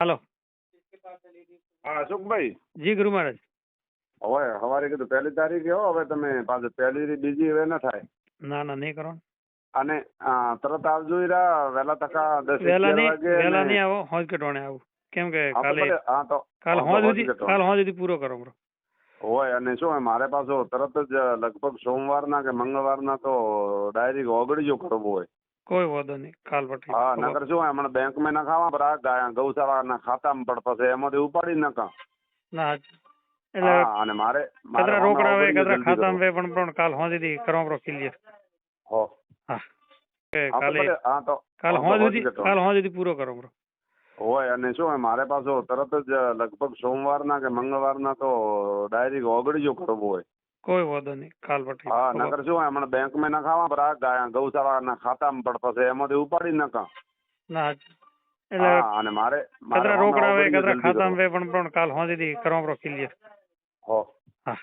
હાલો. હા અશોકભાઈ, જી ગુરુ મહારાજ. હવે સવારે કીધું 1 તારીખે હો, હવે તમે પાછું 1 થી બીજી હવે ન થાય. ના ના નહીં કરો. અને તરત આવજો વહેલા તકા 10 વહેલા 11 નહીં વાગે. વહેલા નહીં આવો, હોજ કે ટોણે આવું. કેમ કે હા તો કાલે ભલે, હા તો કાલ હા તો હોજ હોજ સુધી કે ટોણે. કાલ હોજ સુધી પૂરો કરો બરો. હોય અને શું મારે પાછો તરત જ લગભગ સોમવારના કે મંગળવારના તો ડાયરેક્ટ ઓગળીજો કરવો હોય. કોઈ વાંધો નહીં, કાલ પટી. હા નકર શું હમણાં બેંકમાં ના ખાવા પર આ ગૌશાળાના ખાતામાં પણ પછી એમાંથી ઉપાડી નાખા. ના એટલે હા અને મારે કતરા રોકડા આવે ઓગળીજો કતરા જલ્દી ખાતામાં કરવો. વે પણ કાલ હોજ સુધી કરો બરો ક્લિયર. હો હા કે હા તો કાલે ભલે, હા તો કાલ હા તો હોજ હોજ સુધી કે ટોણે. કાલ હોજ સુધી પૂરો કરો બરો. હોય અને શું મારે પાછો તરત જ લગભગ સોમવારના કે મંગળવારના તો ડાયરેક્ટ ઓગળીજો કરવો હોય. કોઈ વાંધો નહીં, કાલ પટી. હા નકર શું હમણાં બેંકમાં ના ખાવા પર આ ગૌશાળાના ખાતામાં પણ પછી એમાંથી ઉપાડી નાખા. ના એટલે હા અને મારે કતરા રોકડા આવે ઓગળીજો કતરા જલ્દી ખાતામાં કરવો. વે પણ કાલ હોજ સુધી કરો બરો ક્લિયર. હો હા.